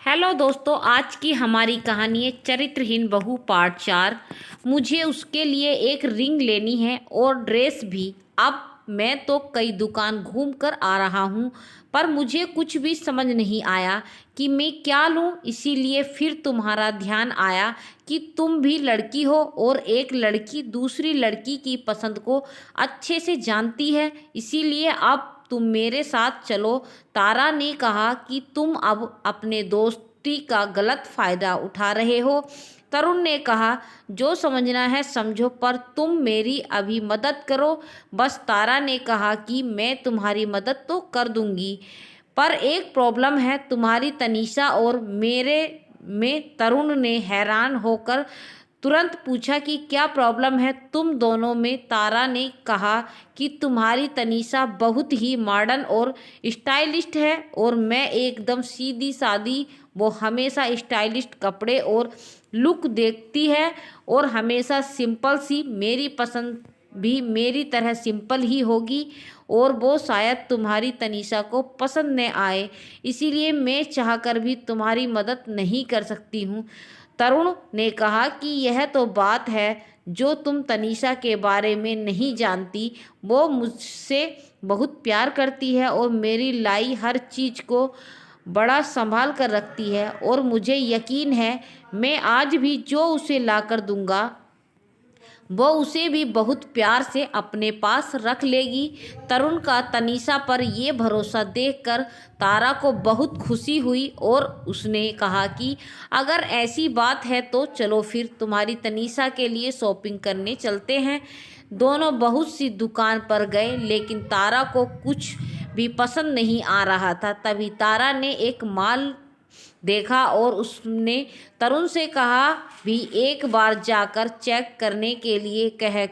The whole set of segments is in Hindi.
हेलो दोस्तों, आज की हमारी कहानी है चरित्रहीन बहू पार्ट 4। मुझे उसके लिए एक रिंग लेनी है और ड्रेस भी। अब मैं तो कई दुकान घूम कर आ रहा हूँ, पर मुझे कुछ भी समझ नहीं आया कि मैं क्या लूँ। इसीलिए फिर तुम्हारा ध्यान आया कि तुम भी लड़की हो और एक लड़की दूसरी लड़की की पसंद को अच्छे से जानती है। इसीलिए अब तुम मेरे साथ चलो। तारा ने कहा कि तुम अब अपने दोस्ती का गलत फायदा उठा रहे हो। तरुण ने कहा, जो समझना है समझो, पर तुम मेरी अभी मदद करो बस। तारा ने कहा कि मैं तुम्हारी मदद तो कर दूंगी, पर एक प्रॉब्लम है, तुम्हारी तनीषा और मेरे में। तरुण ने हैरान होकर तुरंत पूछा कि क्या प्रॉब्लम है तुम दोनों में। तारा ने कहा कि तुम्हारी तनीषा बहुत ही मॉडर्न और स्टाइलिस्ट है और मैं एकदम सीधी सादी। वो हमेशा स्टाइलिस्ट कपड़े और लुक देखती है और हमेशा सिंपल सी। मेरी पसंद भी मेरी तरह सिंपल ही होगी और वो शायद तुम्हारी तनीषा को पसंद न आए। इसीलिए मैं चाहकर भी तुम्हारी मदद नहीं कर सकती हूँ। तरुण ने कहा कि यह तो बात है जो तुम तनीषा के बारे में नहीं जानती। वो मुझसे बहुत प्यार करती है और मेरी लाई हर चीज़ को बड़ा संभाल कर रखती है और मुझे यकीन है मैं आज भी जो उसे ला कर दूंगा वो उसे भी बहुत प्यार से अपने पास रख लेगी। तरुण का तनीषा पर यह भरोसा देखकर तारा को बहुत खुशी हुई और उसने कहा कि अगर ऐसी बात है तो चलो फिर तुम्हारी तनीषा के लिए शॉपिंग करने चलते हैं। दोनों बहुत सी दुकान पर गए, लेकिन तारा को कुछ भी पसंद नहीं आ रहा था। तभी तारा ने एक माल देखा और उसने तरुण से कहा भी एक बार जाकर चेक करने के लिए कह।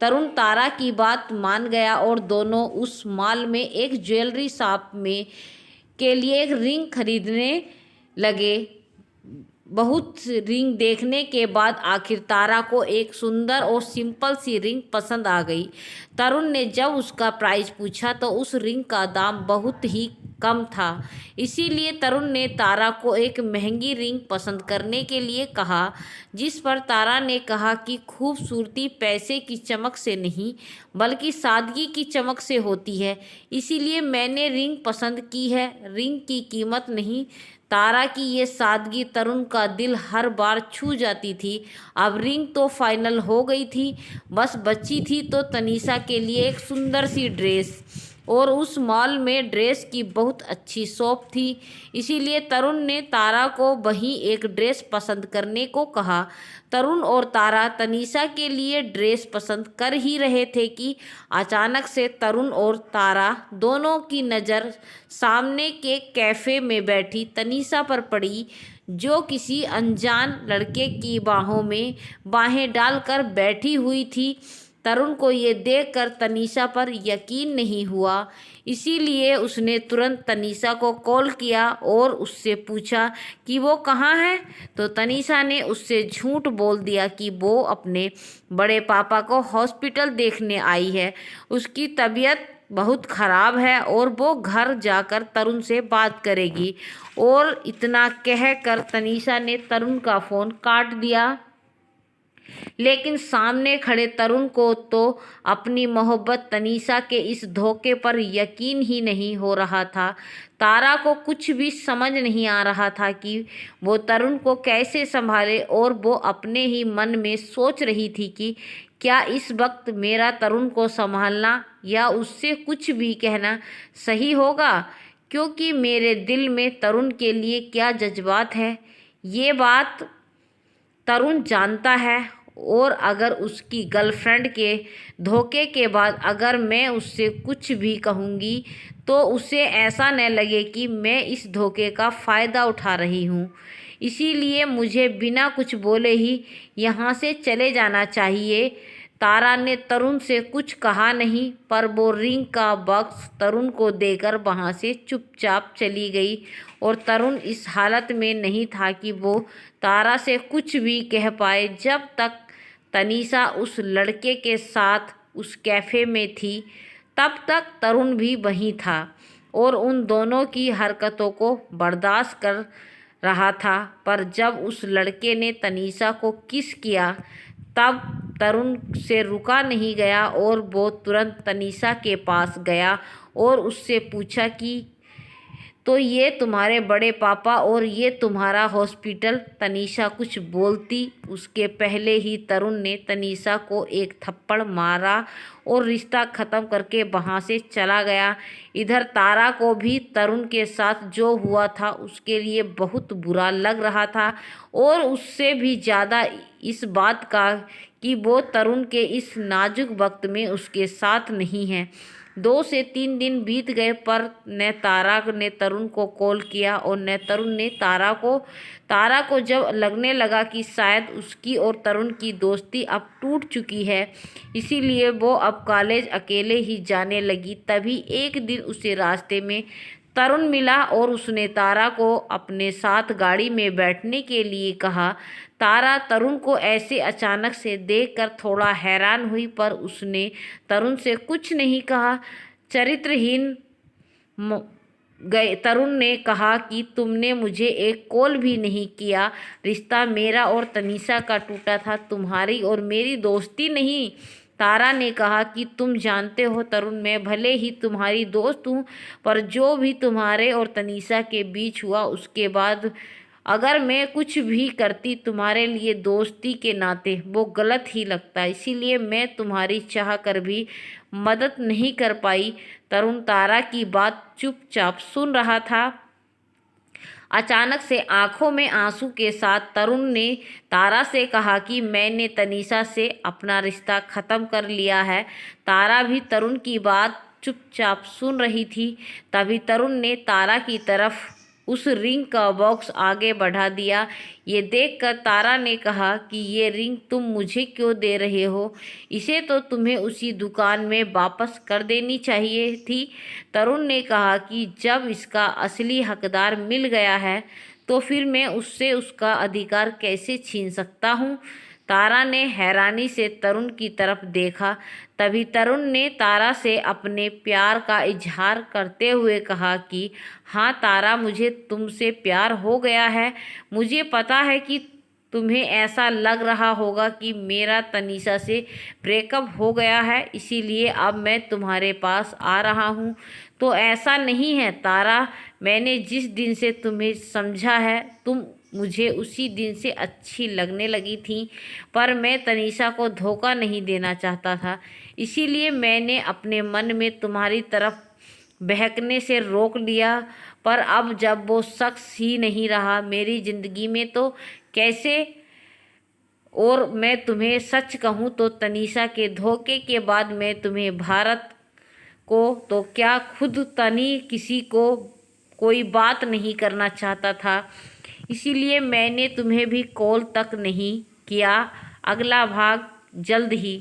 तरुण तारा की बात मान गया और दोनों उस मॉल में एक ज्वेलरी शॉप में के लिए एक रिंग खरीदने लगे। बहुत रिंग देखने के बाद आखिर तारा को एक सुंदर और सिंपल सी रिंग पसंद आ गई। तरुण ने जब उसका प्राइस पूछा तो उस रिंग का दाम बहुत ही कम था। इसीलिए तरुण ने तारा को एक महंगी रिंग पसंद करने के लिए कहा, जिस पर तारा ने कहा कि खूबसूरती पैसे की चमक से नहीं बल्कि सादगी की चमक से होती है, इसीलिए मैंने रिंग पसंद की है, रिंग की कीमत नहीं। तारा की ये सादगी तरुण का दिल हर बार छू जाती थी। अब रिंग तो फाइनल हो गई थी, बस बची थी तो तनीषा के लिए एक सुंदर सी ड्रेस। और उस मॉल में ड्रेस की बहुत अच्छी शॉप थी, इसीलिए तरुण ने तारा को वहीं एक ड्रेस पसंद करने को कहा। तरुण और तारा तनीषा के लिए ड्रेस पसंद कर ही रहे थे कि अचानक से तरुण और तारा दोनों की नज़र सामने के कैफ़े में बैठी तनीषा पर पड़ी, जो किसी अनजान लड़के की बाहों में बाहें डालकर बैठी हुई थी। तरुण को ये देखकर तनीषा पर यकीन नहीं हुआ, इसीलिए उसने तुरंत तनीषा को कॉल किया और उससे पूछा कि वो कहाँ है। तो तनीषा ने उससे झूठ बोल दिया कि वो अपने बड़े पापा को हॉस्पिटल देखने आई है, उसकी तबीयत बहुत ख़राब है और वो घर जाकर तरुण से बात करेगी। और इतना कहकर तनीषा ने तरुण का फ़ोन काट दिया। लेकिन सामने खड़े तरुण को तो अपनी मोहब्बत तनीषा के इस धोखे पर यकीन ही नहीं हो रहा था। तारा को कुछ भी समझ नहीं आ रहा था कि वो तरुण को कैसे संभाले और वो अपने ही मन में सोच रही थी कि क्या इस वक्त मेरा तरुण को संभालना या उससे कुछ भी कहना सही होगा, क्योंकि मेरे दिल में तरुण के लिए क्या जज्बात है ये बात तरुण जानता है। और अगर उसकी गर्लफ्रेंड के धोखे के बाद अगर मैं उससे कुछ भी कहूँगी तो उसे ऐसा न लगे कि मैं इस धोखे का फ़ायदा उठा रही हूँ। इसीलिए मुझे बिना कुछ बोले ही यहाँ से चले जाना चाहिए। तारा ने तरुण से कुछ कहा नहीं, पर वो रिंग का बॉक्स तरुण को देकर वहाँ से चुपचाप चली गई। और तरुण इस हालत में नहीं था कि वो तारा से कुछ भी कह पाए। जब तक तनीषा उस लड़के के साथ उस कैफ़े में थी, तब तक तरुण भी वहीं था और उन दोनों की हरकतों को बर्दाश्त कर रहा था, पर जब उस लड़के ने तनीषा को किस किया तब तरुण से रुका नहीं गया और वो तुरंत तनीषा के पास गया और उससे पूछा कि तो ये तुम्हारे बड़े पापा और ये तुम्हारा हॉस्पिटल। तनीषा कुछ बोलती उसके पहले ही तरुण ने तनीषा को एक थप्पड़ मारा और रिश्ता ख़त्म करके वहाँ से चला गया। इधर तारा को भी तरुण के साथ जो हुआ था उसके लिए बहुत बुरा लग रहा था और उससे भी ज़्यादा इस बात का कि वो तरुण के इस नाजुक वक्त में उसके साथ नहीं है। 2 से 3 दिन बीत गए पर न तारा ने तरुण को कॉल किया और न तरुण ने तारा को जब लगने लगा कि शायद उसकी और तरुण की दोस्ती अब टूट चुकी है, इसीलिए वो अब कॉलेज अकेले ही जाने लगी। तभी एक दिन उसे रास्ते में तरुण मिला और उसने तारा को अपने साथ गाड़ी में बैठने के लिए कहा। तारा तरुण को ऐसे अचानक से देखकर थोड़ा हैरान हुई, पर उसने तरुण से कुछ नहीं कहा। चरित्रहीन गए तरुण ने कहा कि तुमने मुझे एक कॉल भी नहीं किया। रिश्ता मेरा और तनीषा का टूटा था, तुम्हारी और मेरी दोस्ती नहीं। तारा ने कहा कि तुम जानते हो तरुण, मैं भले ही तुम्हारी दोस्त हूँ, पर जो भी तुम्हारे और तनीषा के बीच हुआ उसके बाद अगर मैं कुछ भी करती तुम्हारे लिए दोस्ती के नाते वो गलत ही लगता, इसीलिए मैं तुम्हारी चाह कर भी मदद नहीं कर पाई। तरुण तारा की बात चुपचाप सुन रहा था। अचानक से आंखों में आंसू के साथ तरुण ने तारा से कहा कि मैंने तनीषा से अपना रिश्ता ख़त्म कर लिया है। तारा भी तरुण की बात चुपचाप सुन रही थी। तभी तरुण ने तारा की तरफ उस रिंग का बॉक्स आगे बढ़ा दिया। ये देखकर तारा ने कहा कि ये रिंग तुम मुझे क्यों दे रहे हो? इसे तो तुम्हें उसी दुकान में वापस कर देनी चाहिए थी। तरुण ने कहा कि जब इसका असली हकदार मिल गया है तो फिर मैं उससे उसका अधिकार कैसे छीन सकता हूँ? तारा ने हैरानी से तरुण की तरफ देखा। तभी तरुण ने तारा से अपने प्यार का इजहार करते हुए कहा कि हाँ तारा, मुझे तुमसे प्यार हो गया है। मुझे पता है कि तुम्हें ऐसा लग रहा होगा कि मेरा तनीषा से ब्रेकअप हो गया है, इसीलिए अब मैं तुम्हारे पास आ रहा हूँ। तो ऐसा नहीं है तारा, मैंने जिस दिन से तुम्हें समझा है तुम मुझे उसी दिन से अच्छी लगने लगी थी, पर मैं तनीषा को धोखा नहीं देना चाहता था, इसीलिए मैंने अपने मन में तुम्हारी तरफ बहकने से रोक लिया। पर अब जब वो शख्स ही नहीं रहा मेरी ज़िंदगी में तो कैसे? और मैं तुम्हें सच कहूँ तो तनीषा के धोखे के बाद मैं तुम्हें भारत को तो क्या खुद तनी किसी को कोई बात नहीं करना चाहता था, इसीलिए मैंने तुम्हें भी कॉल तक नहीं किया। अगला भाग जल्द ही।